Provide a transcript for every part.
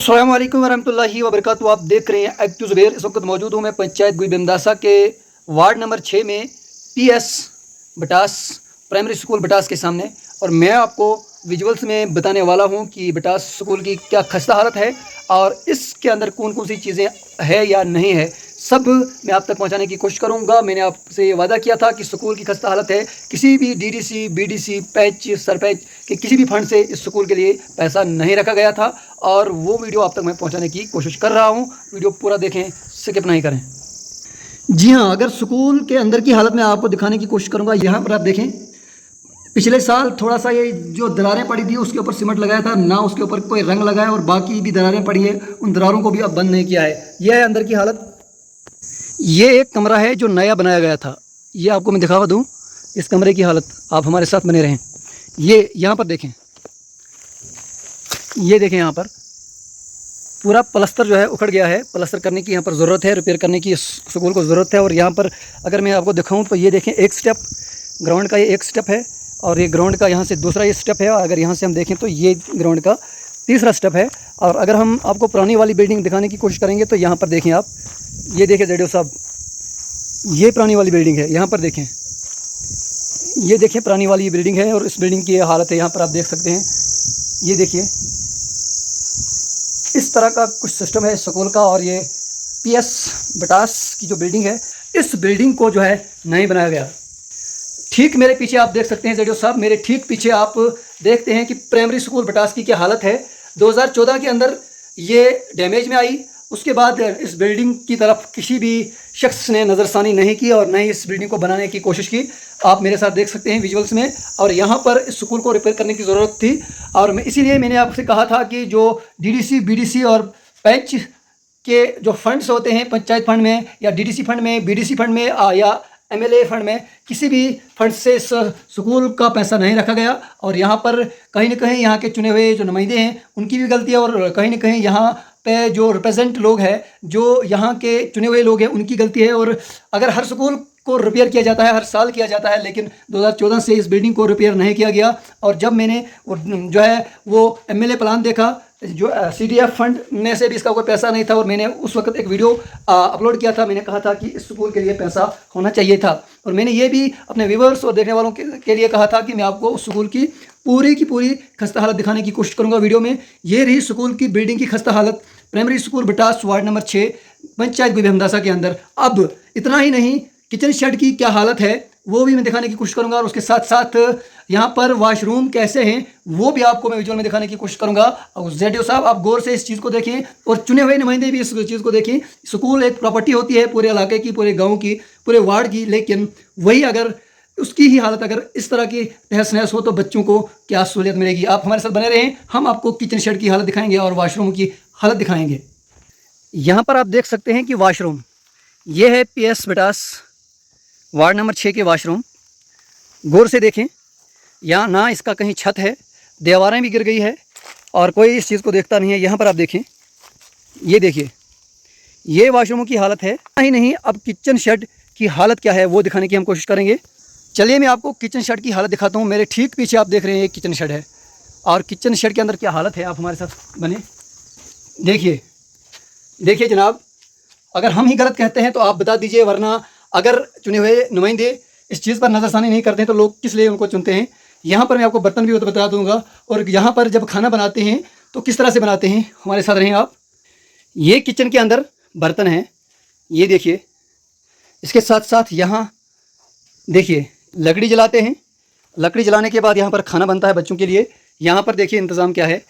अस्सलाम वालेकुम वरहमतुल्लाहि वबरकातुहू। आप देख रहे हैं एक्टिव ज़ुबैर। इस वक्त मौजूद हूँ मैं पंचायत गुई बेमदासा के वार्ड नंबर 6 में पीएस बटास प्राइमरी स्कूल बटास के सामने, और मैं आपको विजुअल्स में बताने वाला हूँ कि बटास स्कूल की क्या खस्ता हालत है और इसके अंदर कौन कौन सी चीज़ें है या नहीं है, सब मैं आप तक पहुंचाने की कोशिश करूंगा। मैंने आपसे ये वादा किया था कि स्कूल की खस्ता हालत है, किसी भी डीडीसी, बीडीसी, पैच, सरपंच के किसी भी फंड से इस स्कूल के लिए पैसा नहीं रखा गया था, और वो वीडियो आप तक मैं पहुंचाने की कोशिश कर रहा हूं। वीडियो पूरा देखें, स्किप नहीं करें। जी हाँ, अगर स्कूल के अंदर की हालत मैं आपको दिखाने की कोशिश करूँगा। यहाँ पर आप देखें, पिछले साल थोड़ा सा ये जो दरारें पड़ी थी उसके ऊपर सीमेंट लगाया था ना, उसके ऊपर कोई रंग लगाया, और बाकी भी दरारें पड़ी है, उन दरारों को भी अब बंद नहीं किया है। यह है अंदर की हालत। ये एक कमरा है जो नया बनाया गया था, ये आपको मैं दिखावा दूं इस कमरे की हालत। आप हमारे साथ बने रहें। ये यहाँ पर देखें, ये देखें, यहाँ पर पूरा प्लास्टर जो है उखड़ गया है। प्लास्टर करने की यहाँ पर ज़रूरत है, रिपेयर करने की स्कूल को ज़रूरत है। और यहाँ पर अगर मैं आपको दिखाऊं तो ये देखें, एक स्टेप ग्राउंड का, ये एक स्टेप है, और ये ग्राउंड का यहाँ से दूसरा ये स्टेप है। और अगर यहाँ से हम देखें तो ये ग्राउंड का तीसरा स्टेप है। और अगर हम आपको पुरानी वाली बिल्डिंग दिखाने की कोशिश करेंगे तो यहाँ पर देखें आप, ये देखें जेडीओ साहब, ये पुरानी वाली बिल्डिंग है। यहाँ पर देखें, ये देखें पुरानी वाली ये बिल्डिंग है, और इस बिल्डिंग की ये हालत है। यहाँ पर आप देख सकते हैं, ये देखिए, इस तरह का कुछ सिस्टम है स्कूल का। और ये पीएस बटास की जो बिल्डिंग है, इस बिल्डिंग को जो है नहीं बनाया गया। ठीक मेरे पीछे आप देख सकते हैं जेडीओ साहब, मेरे ठीक पीछे आप देखते हैं कि प्राइमरी स्कूल बटास की क्या हालत है। 2014 के अंदर ये डैमेज में आई। उसके बाद इस बिल्डिंग की तरफ किसी भी शख्स ने नज़रसानी नहीं की और न ही इस बिल्डिंग को बनाने की कोशिश की। आप मेरे साथ देख सकते हैं विजुअल्स में। और यहाँ पर इस स्कूल को रिपेयर करने की ज़रूरत थी, और इसीलिए मैंने आपसे कहा था कि जो डीडीसी, बीडीसी और पैच के जो फंड्स होते हैं पंचायत फंड में या डीडीसी फंड में, बीडीसी फंड में या एमएलए फंड में, किसी भी फंड से इस स्कूल का पैसा नहीं रखा गया। और यहाँ पर कहीं ना कहीं यहाँ के चुने हुए जो नुमाइंदे हैं उनकी भी गलती है, और कहीं ना कहीं यहाँ पे जो रिप्रेजेंट लोग हैं, जो यहाँ के चुने हुए लोग हैं, उनकी गलती है। और अगर हर स्कूल को रिपेयर किया जाता है, हर साल किया जाता है, लेकिन 2014 से इस बिल्डिंग को रिपेयर नहीं किया गया। और जब मैंने जो है वो एमएलए प्लान देखा, जो सीडीएफ फंड में से भी इसका कोई पैसा नहीं था, और मैंने उस वक्त एक वीडियो अपलोड किया था। मैंने कहा था कि इस स्कूल के लिए पैसा होना चाहिए था, और मैंने ये भी अपने व्यूवर्स और देखने वालों के लिए कहा था कि मैं आपको उस स्कूल की पूरी खस्ता हालत दिखाने की कोशिश करूंगा वीडियो में। ये रही स्कूल की बिल्डिंग की खस्ता हालत, primary school Batas ward number 6 panchayat Gui Bemdasa के अंदर। अब इतना ही नहीं, किचन शेड की क्या हालत है वो भी मैं दिखाने की कोशिश करूंगा, और उसके साथ साथ यहाँ पर वॉशरूम कैसे हैं वो भी आपको मैं विजुअल में दिखाने की कोशिश करूंगा। और जेडीओ साहब, आप गौर से इस चीज़ को देखें, और चुने हुए नुमाइंदे भी इस चीज़ को देखें। स्कूल एक प्रॉपर्टी होती है पूरे इलाके की, पूरे गाँव की, पूरे वार्ड की, लेकिन वही अगर उसकी ही हालत अगर इस तरह की तहस नहस हो तो बच्चों को क्या सहूलियत मिलेगी। आप हमारे साथ बने रहें, हम आपको किचन शेड की हालत दिखाएंगे और वॉशरूम की हालत दिखाएंगे। यहाँ पर आप देख सकते हैं कि वॉशरूम, ये है पीएस बटास वार्ड नंबर 6 के वॉशरूम। गौर से देखें, यहाँ ना इसका कहीं छत है, दीवारें भी गिर गई है, और कोई इस चीज़ को देखता नहीं है। यहाँ पर आप देखें, ये देखिए, ये वॉशरूम की हालत है। ही नहीं, अब किचन शेड की हालत क्या है वो दिखाने की हम कोशिश करेंगे। चलिए मैं आपको किचन शेड की हालत दिखाता हूँ। मेरे ठीक पीछे आप देख रहे हैं एक किचन शेड है, और किचन शेड के अंदर क्या हालत है आप हमारे साथ बने देखिए। देखिए जनाब, अगर हम ही गलत कहते हैं तो आप बता दीजिए, वरना अगर चुने हुए नुमाइंदे इस चीज़ पर नज़रसानी नहीं करते हैं तो लोग किस लिए उनको चुनते हैं। यहाँ पर मैं आपको बर्तन भी बता दूंगा, और यहाँ पर जब खाना बनाते हैं तो किस तरह से बनाते हैं, हमारे साथ रहें आप। ये किचन के अंदर बर्तन हैं, ये देखिए। इसके साथ साथ यहाँ देखिए लकड़ी जलाते हैं, लकड़ी जलाने के बाद यहाँ पर खाना बनता है बच्चों के लिए। यहाँ पर देखिए इंतज़ाम क्या है।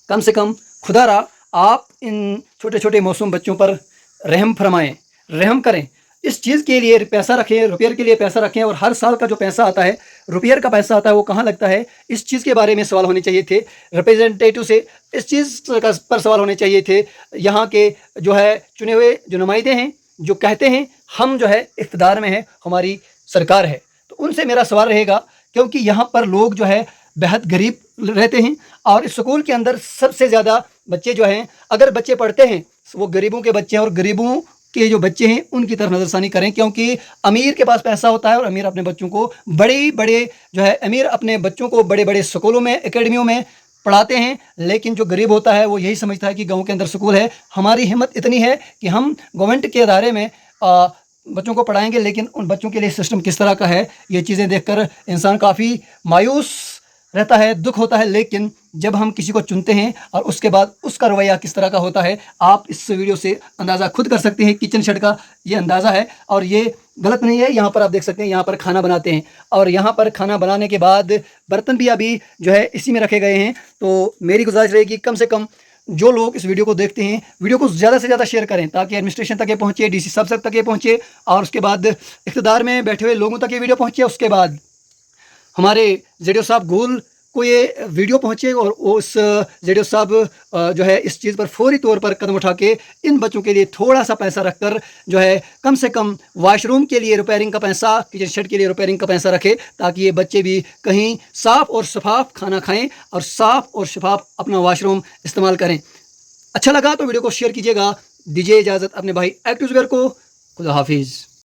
कम से कम खुदा रहा आप इन छोटे छोटे मासूम बच्चों पर रहम फरमाएँ, रहम करें। इस चीज़ के लिए पैसा रखें, रिपेयर के लिए पैसा रखें, और हर साल का जो पैसा आता है, रिपेयर का पैसा आता है, वो कहाँ लगता है, इस चीज़ के बारे में सवाल होने चाहिए थे रिप्रेजेंटेटिव से। इस चीज़ का पर सवाल होने चाहिए थे यहाँ के जो है चुने हुए जो नुमाइंदे हैं, जो कहते हैं हम जो है इक़्तिदार में है, हमारी सरकार है। तो उनसे मेरा सवाल रहेगा, क्योंकि यहाँ पर लोग जो है बेहद गरीब रहते हैं, और इस स्कूल के अंदर सबसे ज़्यादा बच्चे जो हैं, अगर बच्चे पढ़ते हैं वो गरीबों के बच्चे हैं, और गरीबों के जो बच्चे हैं उनकी तरफ नज़रसानी करें, क्योंकि अमीर के पास पैसा होता है, और अमीर अपने बच्चों को बड़े बड़े जो है अमीर अपने बच्चों को बड़े बड़े स्कूलों में, एकेडमियों में पढ़ाते हैं, लेकिन जो गरीब होता है वो यही समझता है कि गाँव के अंदर स्कूल है। हमारी हिम्मत इतनी है कि हम गवर्नमेंट के अदारे में बच्चों को पढ़ाएंगे, लेकिन उन बच्चों के लिए सिस्टम किस तरह का है ये चीज़ें देखकर इंसान काफ़ी मायूस रहता है, दुख होता है। लेकिन जब हम किसी को चुनते हैं और उसके बाद उसका रवैया किस तरह का होता है, आप इस वीडियो से अंदाज़ा खुद कर सकते हैं। किचन शेड का ये अंदाज़ा है और ये गलत नहीं है। यहाँ पर आप देख सकते हैं, यहाँ पर खाना बनाते हैं और यहाँ पर खाना बनाने के बाद बर्तन भी अभी जो है इसी में रखे गए हैं। तो मेरी गुजारिश रहेगी कम से कम जो लोग इस वीडियो को देखते हैं, वीडियो को ज़्यादा से ज़्यादा शेयर करें ताकि एडमिनिस्ट्रेशन तक ये पहुँचे, डीसी साहब तक ये पहुँचे और उसके बाद इक़्तिदार में बैठे हुए लोगों तक ये वीडियो पहुँचे। उसके बाद हमारे जेडीओ साहब गोल को ये वीडियो पहुँचे और उस जेडीओ साहब जो है इस चीज़ पर फौरी तौर पर कदम उठा के इन बच्चों के लिए थोड़ा सा पैसा रखकर जो है कम से कम वॉशरूम के लिए रिपेयरिंग का पैसा, किचन शेड के लिए रिपेयरिंग का पैसा रखे, ताकि ये बच्चे भी कहीं साफ़ और शफाफ खाना खाएं और साफ़ और शफाफ अपना वॉशरूम इस्तेमाल करें। अच्छा लगा तो वीडियो को शेयर कीजिएगा। दीजिए इजाज़त अपने भाई एक्टिव ज़ुबैर को। खुदा हाफिज़।